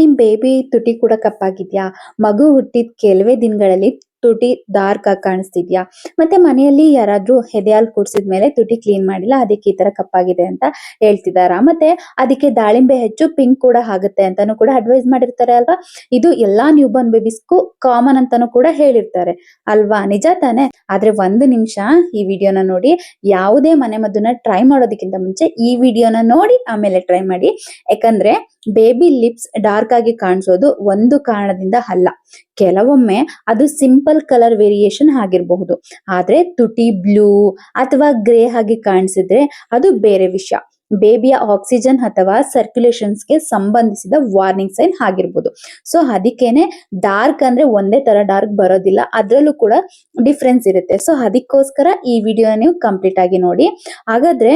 ನಿಮ್ ಬೇಬಿ ತುಟಿ ಕೂಡ ಕಪ್ಪಾಗಿದ್ಯಾ? ಮಗು ಹುಟ್ಟಿದ ಕೆಲವೇ ದಿನಗಳಲ್ಲಿ ತುಟಿ ಡಾರ್ಕ್ ಆಗಿ ಕಾಣಿಸ್ತಿದ್ಯಾ? ಮತ್ತೆ ಮನೆಯಲ್ಲಿ ಯಾರಾದ್ರೂ ಎದೆ ಹಾಲು ಕುಡ್ಸಿದ್ಮೇಲೆ ತುಟಿ ಕ್ಲೀನ್ ಮಾಡಿಲ್ಲ, ಅದಕ್ಕೆ ಈ ತರ ಕಪ್ಪಾಗಿದೆ ಅಂತ ಹೇಳ್ತಿದಾರಾ? ಮತ್ತೆ ಅದಕ್ಕೆ ದಾಳಿಂಬೆ ಹೆಚ್ಚು ಪಿಂಕ್ ಕೂಡ ಆಗುತ್ತೆ ಅಂತಾನು ಕೂಡ ಅಡ್ವೈಸ್ ಮಾಡಿರ್ತಾರೆ ಅಲ್ವಾ? ಇದು ಎಲ್ಲಾ ನ್ಯೂ ಬಾರ್ನ್ ಬೇಬಿಸ್ಗೂ ಕಾಮನ್ ಅಂತಾನು ಕೂಡ ಹೇಳಿರ್ತಾರೆ ಅಲ್ವಾ? ನಿಜ ತಾನೆ? ಆದ್ರೆ ಒಂದು ನಿಮಿಷ ಈ ವಿಡಿಯೋನ ನೋಡಿ. ಯಾವುದೇ ಮನೆ ಮದ್ದನ್ನ ಟ್ರೈ ಮಾಡೋದಕ್ಕಿಂತ ಮುಂಚೆ ಈ ವಿಡಿಯೋನ ನೋಡಿ ಆಮೇಲೆ ಟ್ರೈ ಮಾಡಿ. ಯಾಕಂದ್ರೆ ಬೇಬಿ ಲಿಪ್ಸ್ ಡಾರ್ಕ್ ಆಗಿ ಕಾಣಿಸೋದು ಒಂದು ಕಾರಣದಿಂದ ಅಲ್ಲ. ಕೆಲವೊಮ್ಮೆ ಅದು ಸಿಂಪಲ್ ಕಲರ್ ವೇರಿಯೇಷನ್ ಆಗಿರಬಹುದು. ಆದ್ರೆ ತುಟಿ ಬ್ಲೂ ಅಥವಾ ಗ್ರೇ ಆಗಿ ಕಾಣಿಸಿದ್ರೆ ಅದು ಬೇರೆ ವಿಷಯ. ಬೇಬಿಯ ಆಕ್ಸಿಜನ್ ಅಥವಾ ಸರ್ಕ್ಯುಲೇಷನ್ಸ್ಗೆ ಸಂಬಂಧಿಸಿದ ವಾರ್ನಿಂಗ್ ಸೈನ್ ಆಗಿರ್ಬೋದು. ಸೊ ಅದಕ್ಕೇನೆ ಡಾರ್ಕ್ ಅಂದ್ರೆ ಒಂದೇ ತರ ಡಾರ್ಕ್ ಬರೋದಿಲ್ಲ, ಅದ್ರಲ್ಲೂ ಕೂಡ ಡಿಫ್ರೆನ್ಸ್ ಇರುತ್ತೆ. ಸೊ ಅದಕ್ಕೋಸ್ಕರ ಈ ವಿಡಿಯೋ ನೀವು ಕಂಪ್ಲೀಟ್ ಆಗಿ ನೋಡಿ. ಹಾಗಾದ್ರೆ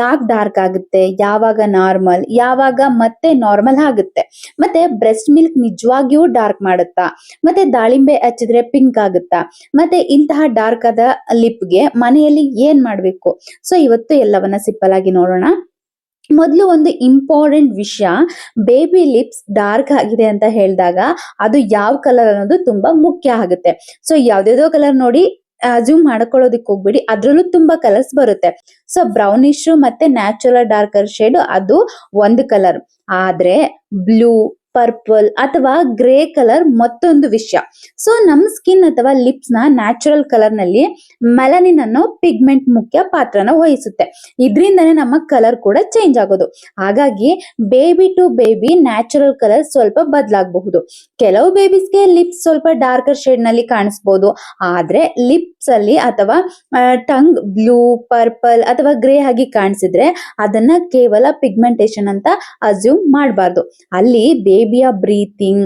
ಯಾಕೆ ಡಾರ್ಕ್ ಆಗುತ್ತೆ, ಯಾವಾಗ ನಾರ್ಮಲ್, ಯಾವಾಗ ಮತ್ತೆ ನಾರ್ಮಲ್ ಆಗುತ್ತೆ, ಮತ್ತೆ ಬ್ರೆಸ್ಟ್ ಮಿಲ್ಕ್ ನಿಜವಾಗಿಯೂ ಡಾರ್ಕ್ ಮಾಡುತ್ತಾ, ಮತ್ತೆ ದಾಳಿಂಬೆ ಹಚ್ಚಿದ್ರೆ ಪಿಂಕ್ ಆಗುತ್ತಾ, ಮತ್ತೆ ಇಂತಹ ಡಾರ್ಕ್ ಆದ ಲಿಪ್ಗೆ ಮನೆಯಲ್ಲಿ ಏನ್ ಮಾಡ್ಬೇಕು? ಸೊ ಇವತ್ತು ಎಲ್ಲವನ್ನ ಸಿಂಪಲ್ ಆಗಿ ನೋಡೋಣ. ಮೊದಲು ಒಂದು ಇಂಪಾರ್ಟೆಂಟ್ ವಿಷಯ, ಬೇಬಿ ಲಿಪ್ಸ್ ಡಾರ್ಕ್ ಆಗಿದೆ ಅಂತ ಹೇಳಿದಾಗ ಅದು ಯಾವ ಕಲರ್ ಅನ್ನೋದು ತುಂಬಾ ಮುಖ್ಯ ಆಗುತ್ತೆ. ಸೊ ಯಾವ್ದೇದೋ ಕಲರ್ ನೋಡಿ ಅಸ್ಯೂಮ್ ಮಾಡ್ಕೊಳ್ಳೋದಕ್ಕೆ ಹೋಗ್ಬೇಡಿ, ಅದ್ರಲ್ಲೂ ತುಂಬಾ ಕಲರ್ಸ್ ಬರುತ್ತೆ. ಸೊ ಬ್ರೌನಿಶ್ ಮತ್ತೆ ನ್ಯಾಚುರಲ್ ಡಾರ್ಕರ್ ಶೇಡ್ ಅದು ಒಂದು ಕಲರ್, ಆದ್ರೆ ಬ್ಲೂ, ಪರ್ಪಲ್ ಅಥವಾ ಗ್ರೇ ಕಲರ್ ಮತ್ತೊಂದು ವಿಷಯ. ಸೊ ನಮ್ ಸ್ಕಿನ್ ಅಥವಾ ಲಿಪ್ಸ್ ನ ನ್ಯಾಚುರಲ್ ಕಲರ್ ನಲ್ಲಿ ಮೆಲನಿನ್ ಅನ್ನೋ ಪಿಗ್ಮೆಂಟ್ ಮುಖ್ಯ ಪಾತ್ರನ ವಹಿಸುತ್ತೆ. ಇದರಿಂದನೇ ನಮ್ಮ ಕಲರ್ ಕೂಡ ಚೇಂಜ್ ಆಗೋದು. ಹಾಗಾಗಿ baby to baby natural colour ಸ್ವಲ್ಪ ಬದಲಾಗಬಹುದು. ಕೆಲವು ಬೇಬೀಸ್ಗೆ ಲಿಪ್ಸ್ ಸ್ವಲ್ಪ ಡಾರ್ಕರ್ ಶೇಡ್ ನಲ್ಲಿ ಕಾಣಿಸಬಹುದು, ಆದ್ರೆ ಲಿಪ್ಸ್ ಅಲ್ಲಿ ಅಥವಾ ಟಂಗ್ ಬ್ಲೂ, ಪರ್ಪಲ್ ಅಥವಾ ಗ್ರೇ ಆಗಿ ಕಾಣಿಸಿದ್ರೆ ಅದನ್ನ ಕೇವಲ ಪಿಗ್ಮೆಂಟೇಶನ್ ಅಂತ ಅಸ್ಯೂಮ್ ಮಾಡಬಾರ್ದು. ಅಲ್ಲಿ ಬೇಬಿಯ ಬ್ರೀತಿಂಗ್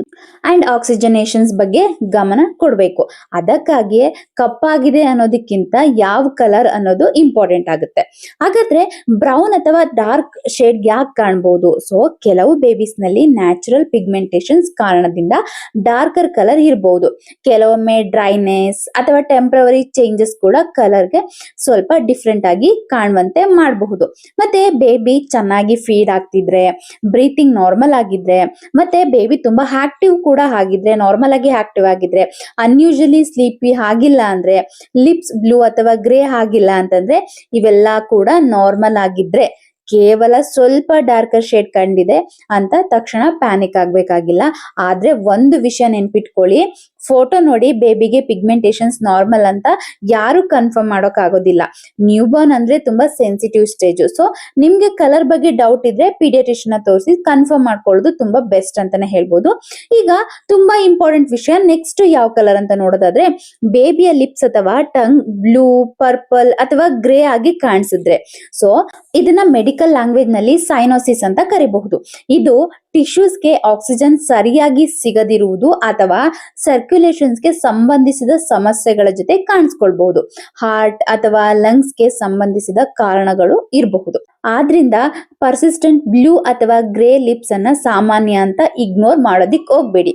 ಅಂಡ್ ಆಕ್ಸಿಜನೇಷನ್ಸ್ ಬಗ್ಗೆ ಗಮನ ಕೊಡಬೇಕು. ಅದಕ್ಕಾಗಿಯೇ ಕಪ್ಪಾಗಿದೆ ಅನ್ನೋದಕ್ಕಿಂತ ಯಾವ ಕಲರ್ ಅನ್ನೋದು ಇಂಪಾರ್ಟೆಂಟ್ ಆಗುತ್ತೆ. ಹಾಗಾದ್ರೆ ಬ್ರೌನ್ ಅಥವಾ ಡಾರ್ಕ್ ಶೇಡ್ ಯಾಕೆ ಕಾಣಬಹುದು? ಸೊ ಕೆಲವು ಬೇಬೀಸ್ ನಲ್ಲಿ ನ್ಯಾಚುರಲ್ ಪಿಗ್ಮೆಂಟೇಶನ್ಸ್ ಕಾರಣದಿಂದ ಡಾರ್ಕರ್ ಕಲರ್ ಇರಬಹುದು. ಕೆಲವೊಮ್ಮೆ ಡ್ರೈನೆಸ್ ಅಥವಾ ಟೆಂಪರರಿ ಚೇಂಜಸ್ ಕೂಡ ಕಲರ್ಗೆ ಸ್ವಲ್ಪ ಡಿಫ್ರೆಂಟ್ ಆಗಿ ಕಾಣುವಂತೆ ಮಾಡಬಹುದು. ಮತ್ತೆ ಬೇಬಿ ಚೆನ್ನಾಗಿ ಫೀಡ್ ಆಗ್ತಿದ್ರೆ, ಬ್ರೀತಿಂಗ್ ನಾರ್ಮಲ್ ಆಗಿದ್ರೆ, ಮತ್ತೆ ಬೇಬಿ ತುಂಬಾ ಆಕ್ಟಿವ್ ಕೂಡ ಆಗಿದ್ರೆ, ನಾರ್ಮಲ್ ಆಗಿ ಆಕ್ಟಿವ್ ಆಗಿದ್ರೆ, ಅನ್ಯೂಶಲಿ ಸ್ಲೀಪಿ ಆಗಿಲ್ಲ ಅಂದ್ರೆ, ಲಿಪ್ಸ್ ಬ್ಲೂ ಅಥವಾ ಗ್ರೇ ಆಗಿಲ್ಲ ಅಂತಂದ್ರೆ, ಇವೆಲ್ಲ ಕೂಡ ನಾರ್ಮಲ್ ಆಗಿದ್ರೆ, ಕೇವಲ ಸ್ವಲ್ಪ ಡಾರ್ಕರ್ ಶೇಡ್ ಕಂಡಿದೆ ಅಂತ ತಕ್ಷಣ ಪ್ಯಾನಿಕ್ ಆಗ್ಬೇಕಾಗಿಲ್ಲ. ಆದ್ರೆ ಒಂದು ವಿಷಯ ನೆನ್ಪಿಟ್ಕೊಳ್ಳಿ, ಫೋಟೋ ನೋಡಿ ಬೇಬಿಗೆ ಪಿಗ್ಮೆಂಟೇಶನ್ಸ್ ನಾರ್ಮಲ್ ಅಂತ ಯಾರು ಕನ್ಫರ್ಮ್ ಮಾಡೋಕ್ ಆಗೋದಿಲ್ಲ. ನ್ಯೂ ಬಾರ್ನ್ ಅಂದ್ರೆ ತುಂಬಾ ಸೆನ್ಸಿಟಿವ್ ಸ್ಟೇಜ್. ಸೊ ನಿಮ್ಗೆ ಕಲರ್ ಬಗ್ಗೆ ಡೌಟ್ ಇದ್ರೆ ಪೀಡಿಯಾಟ್ರಿಷಿಯನ್ ತೋರಿಸಿ ಕನ್ಫರ್ಮ್ ಮಾಡ್ಕೊಳ್ಳೋದು ತುಂಬಾ ಬೆಸ್ಟ್ ಅಂತಾನೆ ಹೇಳ್ಬೋದು. ಈಗ ತುಂಬಾ ಇಂಪಾರ್ಟೆಂಟ್ ವಿಷಯ, ನೆಕ್ಸ್ಟ್ ಯಾವ ಕಲರ್ ಅಂತ ನೋಡೋದಾದ್ರೆ, ಬೇಬಿಯ ಲಿಪ್ಸ್ ಅಥವಾ ಟಂಗ್ ಬ್ಲೂ, ಪರ್ಪಲ್ ಅಥವಾ ಗ್ರೇ ಆಗಿ ಕಾಣಿಸಿದ್ರೆ, ಸೊ ಇದನ್ನ ಮೆಡಿಕಲ್ ಲ್ಯಾಂಗ್ವೇಜ್ ನಲ್ಲಿ ಸೈನೋಸಿಸ್ ಅಂತ ಕರಿಬಹುದು. ಇದು ಟಿಶ್ಯೂಸ್ಗೆ ಆಕ್ಸಿಜನ್ ಸರಿಯಾಗಿ ಸಿಗದಿರುವುದು ಅಥವಾ ಸರ್ಕ್ಯುಲೇಷನ್ಸ್ಗೆ ಸಂಬಂಧಿಸಿದ ಸಮಸ್ಯೆಗಳ ಜೊತೆ ಕಾಣಿಸ್ಕೊಳ್ಬಹುದು. ಹಾರ್ಟ್ ಅಥವಾ ಲಂಗ್ಸ್ಗೆ ಸಂಬಂಧಿಸಿದ ಕಾರಣಗಳು ಇರಬಹುದು. ಆದ್ರಿಂದ ಪರ್ಸಿಸ್ಟೆಂಟ್ ಬ್ಲೂ ಅಥವಾ ಗ್ರೇ ಲಿಪ್ಸ್ ಅನ್ನ ಸಾಮಾನ್ಯ ಅಂತ ಇಗ್ನೋರ್ ಮಾಡೋದಿಕ್ ಹೋಗ್ಬೇಡಿ.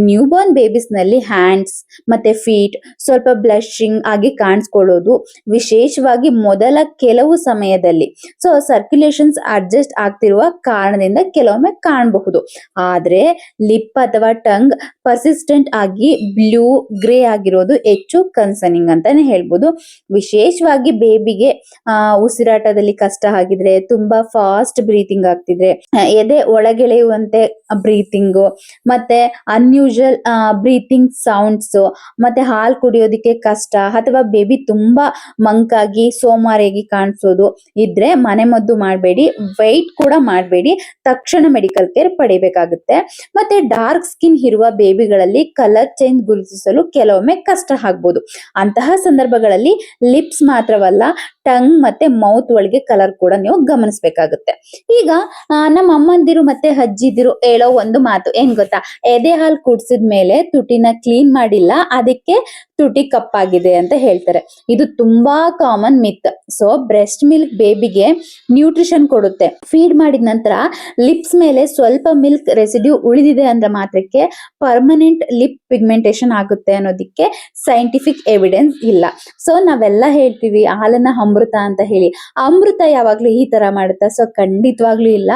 ನ್ಯೂ ಬಾರ್ನ್ ಬೇಬೀಸ್ ನಲ್ಲಿ ಹ್ಯಾಂಡ್ಸ್ ಮತ್ತೆ ಫೀಟ್ ಸ್ವಲ್ಪ ಬ್ಲಶಿಂಗ್ ಆಗಿ ಕಾಣಿಸ್ಕೊಳ್ಳೋದು, ವಿಶೇಷವಾಗಿ ಮೊದಲ ಕೆಲವು ಸಮಯದಲ್ಲಿ. ಸೊ ಸರ್ಕ್ಯುಲೇಷನ್ಸ್ ಅಡ್ಜಸ್ಟ್ ಆಗ್ತಿರುವ ಕಾರಣದಿಂದ ಕೆಲವೊಮ್ಮೆ ಕಾಣಬಹುದು. ಆದ್ರೆ ಲಿಪ್ ಅಥವಾ ಟಂಗ್ ಪರ್ಸಿಸ್ಟೆಂಟ್ ಆಗಿ ಬ್ಲೂ, ಗ್ರೇ ಆಗಿರೋದು ಹೆಚ್ಚು ಕನ್ಸರ್ನಿಂಗ್ ಅಂತಾನೆ ಹೇಳ್ಬೋದು. ವಿಶೇಷವಾಗಿ ಬೇಬಿಗೆ ಉಸಿರಾಟದಲ್ಲಿ ಕಷ್ಟ ಆಗಿದ್ರೆ, ತುಂಬಾ ಫಾಸ್ಟ್ ಬ್ರೀತಿಂಗ್ ಆಗ್ತಿದ್ರೆ, ಎದೆ ಒಳಗೆಳೆಯುವಂತೆ ಬ್ರೀತಿಂಗ್, ಮತ್ತೆ ಅನ್ಯೂಶಲ್ ಬ್ರೀತಿಂಗ್ ಸೌಂಡ್ಸ್, ಮತ್ತೆ ಹಾಲು ಕುಡಿಯೋದಿಕ್ಕೆ ಕಷ್ಟ, ಅಥವಾ ಬೇಬಿ ತುಂಬಾ ಮಂಕಾಗಿ ಸೋಮಾರಿಯಾಗಿ ಕಾಣಿಸೋದು ಇದ್ರೆ ಮನೆ ಮದ್ದು ಮಾಡಬೇಡಿ, ವೆಯ್ಟ್ ಕೂಡ ಮಾಡಬೇಡಿ, ತಕ್ಷಣ ಮೆಡಿಕಲ್ ಕೇರ್ ಪಡಿಬೇಕಾಗುತ್ತೆ. ಮತ್ತೆ ಡಾರ್ಕ್ ಸ್ಕಿನ್ ಇರುವ ಬೇಬಿಗಳಲ್ಲಿ ಕಲರ್ ಚೇಂಜ್ ಗುರುತಿಸಲು ಕೆಲವೊಮ್ಮೆ ಕಷ್ಟ ಆಗ್ಬೋದು. ಅಂತಹ ಸಂದರ್ಭಗಳಲ್ಲಿ ಲಿಪ್ಸ್ ಮಾತ್ರವಲ್ಲ, ಟಂಗ್ ಮತ್ತೆ ಮೌತ್ ಒಳಗೆ ಕಲರ್ ಕೂಡ ನೀವು ಗಮನಿಸಬೇಕಾಗುತ್ತೆ. ಈಗ ನಮ್ಮ ಅಮ್ಮಂದಿರು ಮತ್ತೆ ಅಜ್ಜಿದಿರು ಹೇಳೋ ಒಂದು ಮಾತು ಏನ್ ಗೊತ್ತಾ? ಎದೆ ಹಾಲು ಕುಡ್ಸಿದ ಮೇಲೆ ತುಟಿನ ಕ್ಲೀನ್ ಮಾಡಿಲ್ಲ ಇಲ್ಲ, ಅದಕ್ಕೆ ತುಟಿ ಕಪ್ಪಾಗಿದೆ ಅಂತ ಹೇಳ್ತಾರೆ. ಇದು ತುಂಬಾ ಕಾಮನ್ ಮಿತ್. ಸೊ ಬ್ರೆಸ್ಟ್ ಮಿಲ್ಕ್ ಬೇಬಿಗೆ ನ್ಯೂಟ್ರಿಷನ್ ಕೊಡುತ್ತೆ. ಫೀಡ್ ಮಾಡಿದ ನಂತರ ಲಿಪ್ಸ್ ಮೇಲೆ ಸ್ವಲ್ಪ ಮಿಲ್ಕ್ ರೆಸಿಡ್ಯೂ ಉಳಿದಿದೆ ಅಂದ್ರೆ ಮಾತ್ರಕ್ಕೆ ಪರ್ಮನೆಂಟ್ ಲಿಪ್ ಪಿಗ್ಮೆಂಟೇಶನ್ ಆಗುತ್ತೆ ಅನ್ನೋದಕ್ಕೆ ಸೈಂಟಿಫಿಕ್ ಎವಿಡೆನ್ಸ್ ಇಲ್ಲ. ಸೊ ನಾವೆಲ್ಲ ಹೇಳ್ತೀವಿ ಹಾಲನ್ನ ಅಮೃತ ಅಂತ ಹೇಳಿ, ಅಮೃತ ಯಾವಾಗ್ಲೂ ಈ ತರ ಮಾಡುತ್ತಾ? ಸೊ ಖಂಡಿತವಾಗ್ಲೂ ಇಲ್ಲ.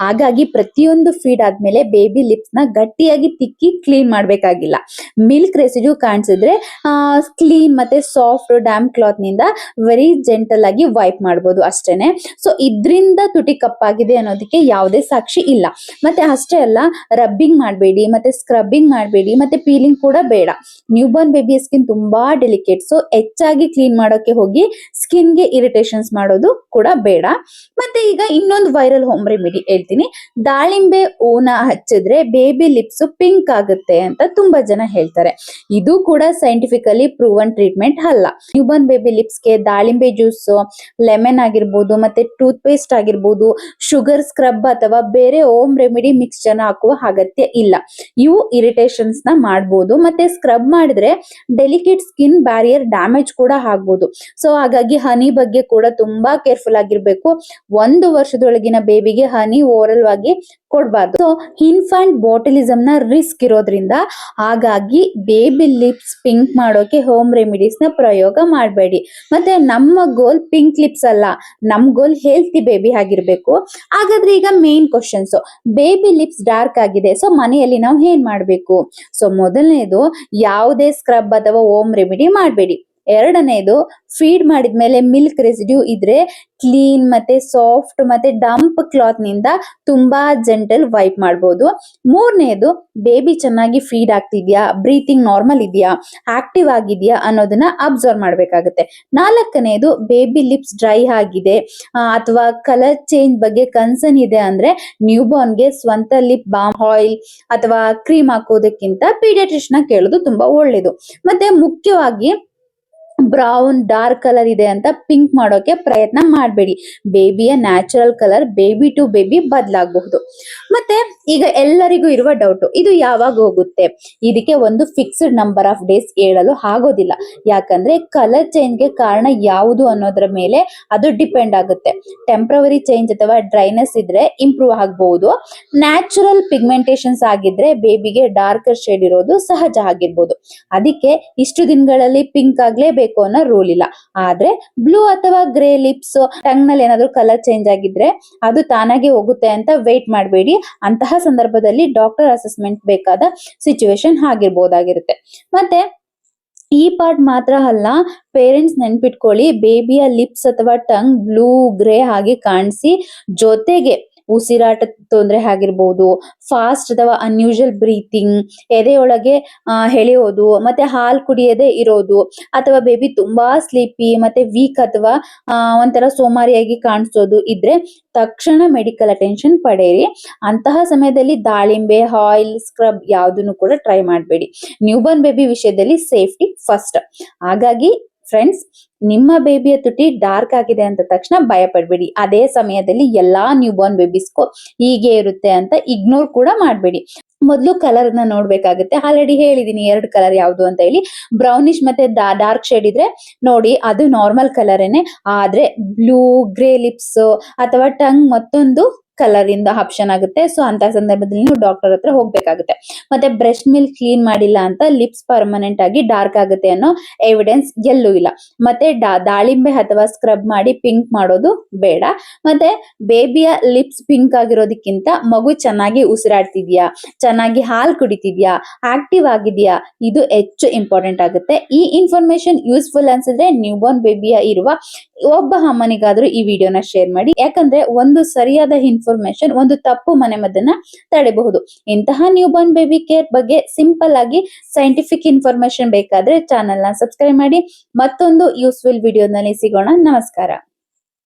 ಹಾಗಾಗಿ ಪ್ರತಿಯೊಂದು ಫೀಡ್ ಆದ್ಮೇಲೆ ಬೇಬಿ ಲಿಪ್ಸ್ ನ ಗಟ್ಟಿಯಾಗಿ ತಿಕ್ಕಿ ಕ್ಲೀನ್ ಮಾಡ್ಬೇಕಾಗಿಲ್ಲ. ಮಿಲ್ಕ್ ರೆಸಿಡ್ಯೂ ಕಾಣಿಸಿದ್ರೆ ಕ್ಲೀನ್ ಮತ್ತೆ ಸಾಫ್ಟ್ ಡ್ಯಾಮ್ ಕ್ಲಾತ್ ನಿಂದ ವೆರಿ ಜೆಂಟಲ್ ಆಗಿ ವೈಪ್ ಮಾಡ್ಬೋದು ಅಷ್ಟೇನೆ. ಸೊ ಇದ್ರಿಂದ ತುಟಿ ಕಪ್ಪಾಗಿದೆ ಅನ್ನೋದಕ್ಕೆ ಯಾವುದೇ ಸಾಕ್ಷಿ ಇಲ್ಲ. ಮತ್ತೆ ಅಷ್ಟೇ ಅಲ್ಲ, ರಬ್ಬಿಂಗ್ ಮಾಡಬೇಡಿ, ಮತ್ತೆ ಸ್ಕ್ರಬ್ಬಿಂಗ್ ಮಾಡಬೇಡಿ, ಮತ್ತೆ ಪೀಲಿಂಗ್ ಕೂಡ ಬೇಡ. ನ್ಯೂ ಬಾರ್ನ್ ಬೇಬಿಯ ಸ್ಕಿನ್ ತುಂಬಾ ಡೆಲಿಕೇಟ್. ಸೊ ಹೆಚ್ಚಾಗಿ ಕ್ಲೀನ್ ಮಾಡೋಕೆ ಹೋಗಿ ಸ್ಕಿನ್ಗೆ ಇರಿಟೇಷನ್ಸ್ ಮಾಡೋದು ಕೂಡ ಬೇಡ. ಮತ್ತೆ ಈಗ ಇನ್ನೊಂದು ವೈರಲ್ ಹೋಮ್ ರೆಮಿಡಿ ಹೇಳ್ತೀನಿ. ದಾಳಿಂಬೆ ಹೂನ ಹಚ್ಚಿದ್ರೆ ಬೇಬಿ ಲಿಪ್ಸ್ ಪಿಂಕ್ ಆಗುತ್ತೆ ಅಂತ ತುಂಬಾ ಜನ ಹೇಳ್ತಾರೆ. ಇದು ಕೂಡ ಸೈಂಟಿಫಿಕಲಿ ಪ್ರೂವನ್ ಟ್ರೀಟ್ಮೆಂಟ್ ಅಲ್ಲ. ನ್ಯೂಬಾರ್ನ್ ಬೇಬಿ ಲಿಪ್ಸ್ಗೆ ದಾಳಿಂಬೆ ಜ್ಯೂಸ್, ಲೆಮನ್ ಆಗಿರ್ಬೋದು, ಮತ್ತೆ ಟೂತ್ ಪೇಸ್ಟ್ ಆಗಿರ್ಬೋದು, ಶುಗರ್ ಸ್ಕ್ರಬ್ ಅಥವಾ ಬೇರೆ ಹೋಮ್ ರೆಮಿಡಿ ಮಿಕ್ಸ್ಚರ್ ಹಾಕುವ ಅಗತ್ಯ ಇಲ್ಲ. ಇವು ಇರಿಟೇಷನ್ಸ್ ನ ಮಾಡಬಹುದು. ಮತ್ತೆ ಸ್ಕ್ರಬ್ ಮಾಡಿದ್ರೆ ಡೆಲಿಕೇಟ್ ಸ್ಕಿನ್ ಬ್ಯಾರಿಯರ್ ಡ್ಯಾಮೇಜ್ ಕೂಡ ಆಗ್ಬೋದು. ಸೊ ಹಾಗಾಗಿ ಹನಿ ಬಗ್ಗೆ ಕೂಡ ತುಂಬಾ ಕೇರ್ಫುಲ್ ಆಗಿರ್ಬೇಕು. 1 ವರ್ಷದೊಳಗಿನ ಬೇಬಿಗೆ ಹನಿ ಓರಲ್ ಆಗಿ ಕೊಡಬಾರ್ದು. ಸೊ ಇನ್ಫ್ಯಾಂಟ್ ಬಾಟಲಿಸಮ್ ನ ರಿಸ್ಕ್ ಇರೋದ್ರಿಂದ ಹಾಗಾಗಿ ಬೇಬಿ ಲಿಪ್ಸ್ ಪಿಂಕ್ ಮಾಡೋಕೆ ಹೋಮ್ ರೆಮಿಡೀಸ್ ನ ಪ್ರಯೋಗ ಮಾಡಬೇಡಿ. ಮತ್ತೆ ನಮ್ಮ ಗೋಲ್ ಪಿಂಕ್ ಲಿಪ್ಸ್ ಅಲ್ಲ, ನಮ್ ಗೋಲ್ ಹೆಲ್ತಿ ಬೇಬಿ ಆಗಿರ್ಬೇಕು. ಹಾಗಾದ್ರೆ ಈಗ main questions, baby lips dark ಆಗಿದೆ, ಸೊ ಮನೆಯಲ್ಲಿ ನಾವು ಏನ್ ಮಾಡ್ಬೇಕು? ಸೊ ಮೊದಲನೇದು, ಯಾವುದೇ ಸ್ಕ್ರಬ್ ಅಥವಾ ಹೋಮ್ ರೆಮಿಡಿ ಮಾಡಬೇಡಿ. ಎರಡನೇದು, ಫೀಡ್ ಮಾಡಿದ್ಮೇಲೆ ಮಿಲ್ಕ್ ರೆಸಿಡ್ಯೂ ಇದ್ರೆ ಕ್ಲೀನ್ ಮತ್ತೆ ಸಾಫ್ಟ್ ಮತ್ತೆ ಡಂಪ್ ಕ್ಲಾತ್ ನಿಂದ ತುಂಬಾ ಜೆಂಟಲ್ ವೈಪ್ ಮಾಡಬಹುದು. ಮೂರನೇದು, ಬೇಬಿ ಚೆನ್ನಾಗಿ ಫೀಡ್ ಆಗ್ತಿದ್ಯಾ, ಬ್ರೀತಿಂಗ್ ನಾರ್ಮಲ್ ಇದೆಯಾ, ಆಕ್ಟಿವ್ ಆಗಿದ್ಯಾ ಅನ್ನೋದನ್ನ ಅಬ್ಸರ್ವ್ ಮಾಡ್ಬೇಕಾಗುತ್ತೆ. ನಾಲ್ಕನೇದು, ಬೇಬಿ ಲಿಪ್ಸ್ ಡ್ರೈ ಆಗಿದೆ ಅಥವಾ ಕಲರ್ ಚೇಂಜ್ ಬಗ್ಗೆ ಕನ್ಸರ್ನ್ ಇದೆ ಅಂದ್ರೆ ನ್ಯೂಬಾರ್ನ್ಗೆ ಸ್ವಂತ ಲಿಪ್ ಬಾಮ್ ಆಯಿಲ್ ಅಥವಾ ಕ್ರೀಮ್ ಹಾಕೋದಕ್ಕಿಂತ ಪೀಡಿಯಾಟ್ರಿಷಿಯನ್ ಕೇಳೋದು ತುಂಬಾ ಒಳ್ಳೇದು. ಮತ್ತೆ ಮುಖ್ಯವಾಗಿ ಬ್ರೌನ್ ಡಾರ್ಕ್ ಕಲರ್ ಇದೆ ಅಂತ ಪಿಂಕ್ ಮಾಡೋಕೆ ಪ್ರಯತ್ನ ಮಾಡಬೇಡಿ. ಬೇಬಿಯ natural colour baby to baby ಬದಲಾಗಬಹುದು. ಮತ್ತೆ ಈಗ ಎಲ್ಲರಿಗೂ ಇರುವ ಡೌಟ್, ಇದು ಯಾವಾಗ ಹೋಗುತ್ತೆ? ಇದಕ್ಕೆ ಒಂದು ಫಿಕ್ಸ್ಡ್ ನಂಬರ್ ಆಫ್ ಡೇಸ್ ಹೇಳಲು ಆಗೋದಿಲ್ಲ. ಯಾಕಂದ್ರೆ ಕಲರ್ ಚೇಂಜ್ಗೆ ಕಾರಣ ಯಾವುದು ಅನ್ನೋದ್ರ ಮೇಲೆ ಅದು ಡಿಪೆಂಡ್ ಆಗುತ್ತೆ. ಟೆಂಪ್ರವರಿ ಚೇಂಜ್ ಅಥವಾ ಡ್ರೈನೆಸ್ ಇದ್ರೆ ಇಂಪ್ರೂವ್ ಆಗಬಹುದು. ನ್ಯಾಚುರಲ್ ಪಿಗ್ಮೆಂಟೇಶನ್ಸ್ ಆಗಿದ್ರೆ ಬೇಬಿಗೆ ಡಾರ್ಕರ್ ಶೇಡ್ ಇರೋದು ಸಹಜ ಆಗಿರ್ಬೋದು. ಅದಕ್ಕೆ ಇಷ್ಟು ದಿನಗಳಲ್ಲಿ ಪಿಂಕ್ ಆಗ್ಲೇಬೇಕು ಅನ್ನೋ ರೂಲ್ ಇಲ್ಲ. ಆದ್ರೆ ಬ್ಲೂ ಅಥವಾ ಗ್ರೇ ಲಿಪ್ಸ್, ಟಂಗ್ ನಲ್ಲಿ ಏನಾದ್ರೂ ಕಲರ್ ಚೇಂಜ್ ಆಗಿದ್ರೆ ಅದು ತಾನಾಗೆ ಹೋಗುತ್ತೆ ಅಂತ ವೇಟ್ ಮಾಡಬೇಡಿ. ಅಂತಹ ಸಂದರ್ಭದಲ್ಲಿ ಡಾಕ್ಟರ್ ಅಸೆಸ್ಮೆಂಟ್ ಬೇಕಾದ ಸಿಚುವೇಶನ್ ಆಗಿರ್ಬೋದಾಗಿರುತ್ತೆ. ಮತ್ತೆ ಈ ಪಾರ್ಟ್ ಮಾತ್ರ ಅಲ್ಲ, ಪೇರೆಂಟ್ಸ್ ನೆನ್ಪಿಟ್ಕೊಳ್ಳಿ, ಬೇಬಿಯ ಲಿಪ್ಸ್ ಅಥವಾ ಟಂಗ್ ಬ್ಲೂ ಗ್ರೇ ಹಾಗೆ ಕಾಣಿಸಿ ಜೊತೆಗೆ ಉಸಿರಾಟ ತೊಂದರೆ ಆಗಿರ್ಬೋದು, ಫಾಸ್ಟ್ ಅಥವಾ ಅನ್ಯೂಶಲ್ ಬ್ರೀತಿಂಗ್, ಎದೆಯೊಳಗೆ ಎಳೆಯೋದು, ಮತ್ತೆ ಹಾಲು ಕುಡಿಯದೆ ಇರೋದು, ಅಥವಾ ಬೇಬಿ ತುಂಬಾ ಸ್ಲೀಪಿ ಮತ್ತೆ ವೀಕ್ ಅಥವಾ ಒಂಥರ ಸೋಮಾರಿಯಾಗಿ ಕಾಣಿಸೋದು ಇದ್ರೆ ತಕ್ಷಣ ಮೆಡಿಕಲ್ ಅಟೆನ್ಷನ್ ಪಡೆಯಿರಿ. ಅಂತಹ ಸಮಯದಲ್ಲಿ ದಾಳಿಂಬೆ ಆಯಿಲ್, ಸ್ಕ್ರಬ್ ಯಾವುದನ್ನು ಕೂಡ ಟ್ರೈ ಮಾಡಬೇಡಿ. ನ್ಯೂಬಾರ್ನ್ ಬೇಬಿ ವಿಷಯದಲ್ಲಿ ಸೇಫ್ಟಿ ಫಸ್ಟ್. ಹಾಗಾಗಿ ಫ್ರೆಂಡ್ಸ್, ನಿಮ್ಮ ಬೇಬಿಯ ತುಟಿ ಡಾರ್ಕ್ ಆಗಿದೆ ಅಂತ ತಕ್ಷಣ ಭಯ ಪಡಬೇಡಿ. ಅದೇ ಸಮಯದಲ್ಲಿ ಎಲ್ಲಾ ನ್ಯೂಬಾರ್ನ್ ಬೇಬಿಸ್ಗೂ ಹೀಗೆ ಇರುತ್ತೆ ಅಂತ ಇಗ್ನೋರ್ ಕೂಡ ಮಾಡಬೇಡಿ. ಮೊದಲು ಕಲರ್ ನ ನೋಡ್ಬೇಕಾಗುತ್ತೆ. ಆಲ್ರೆಡಿ ಹೇಳಿದೀನಿ 2 ಕಲರ್ ಯಾವುದು ಅಂತ ಹೇಳಿ. ಬ್ರೌನಿಶ್ ಮತ್ತೆ ಡಾರ್ಕ್ ಶೇಡ್ ಇದ್ರೆ ನೋಡಿ, ಅದು ನಾರ್ಮಲ್ ಕಲರೇನೆ. ಆದ್ರೆ ಬ್ಲೂ ಗ್ರೇ ಲಿಪ್ಸ್ ಅಥವಾ ಟಂಗ್ ಮತ್ತೊಂದು ಕಲರ್ ಇಂದ ಆಪ್ಷನ್ ಆಗುತ್ತೆ. ಸೊ ಅಂತ ಸಂದರ್ಭದಲ್ಲಿ ನೀವು ಡಾಕ್ಟರ್ ಹತ್ರ ಹೋಗ್ಬೇಕಾಗುತ್ತೆ. ಮತ್ತೆ ಬ್ರೆಸ್ಟ್ ಮಿಲ್ಕ್ ಕ್ಲೀನ್ ಮಾಡಿಲ್ಲ ಅಂತ ಲಿಪ್ಸ್ ಪರ್ಮನೆಂಟ್ ಆಗಿ ಡಾರ್ಕ್ ಆಗುತ್ತೆ ಅನ್ನೋ ಎವಿಡೆನ್ಸ್ ಎಲ್ಲೂ ಇಲ್ಲ. ಮತ್ತೆ ದಾಳಿಂಬೆ ಅಥವಾ ಸ್ಕ್ರಬ್ ಮಾಡಿ ಪಿಂಕ್ ಮಾಡೋದು ಬೇಡ. ಮತ್ತೆ ಬೇಬಿಯ ಲಿಪ್ಸ್ ಪಿಂಕ್ ಆಗಿರೋದಕ್ಕಿಂತ ಮಗು ಚೆನ್ನಾಗಿ ಉಸಿರಾಡ್ತಿದ್ಯಾ, ಚೆನ್ನಾಗಿ ಹಾಲು ಕುಡಿತಿದ್ಯಾ, ಆಕ್ಟಿವ್ ಆಗಿದ್ಯಾ, ಇದು ಹೆಚ್ಚು ಇಂಪಾರ್ಟೆಂಟ್ ಆಗುತ್ತೆ. ಈ ಇನ್ಫಾರ್ಮೇಶನ್ ಯೂಸ್ಫುಲ್ ಅನ್ಸಿದ್ರೆ ನ್ಯೂಬಾರ್ನ್ ಬೇಬಿಯ ಇರುವ ಒಬ್ಬ ಅಮ್ಮನಿಗಾದ್ರೂ ಈ ವಿಡಿಯೋನ ಶೇರ್ ಮಾಡಿ. ಯಾಕಂದ್ರೆ ಒಂದು ಸರಿಯಾದ ಇನ್ಫಾರ್ಮೇಶನ್ ಒಂದು ತಪ್ಪು ಮನೆಮದ್ದನ್ನ ತಡೆಯಬಹುದು. ಇಂತಹ ನ್ಯೂಬಾರ್ನ್ ಬೇಬಿ ಕೇರ್ ಬಗ್ಗೆ ಸಿಂಪಲ್ ಆಗಿ ಸೈಂಟಿಫಿಕ್ ಇನ್ಫಾರ್ಮೇಶನ್ ಬೇಕಾದ್ರೆ ಚಾನೆಲ್ ನ ಸಬ್ಸ್ಕ್ರೈಬ್ ಮಾಡಿ. ಮತ್ತೊಂದು ಯೂಸ್ಫುಲ್ ವಿಡಿಯೋನಲ್ಲಿ ಸಿಗೋಣ. ನಮಸ್ಕಾರ.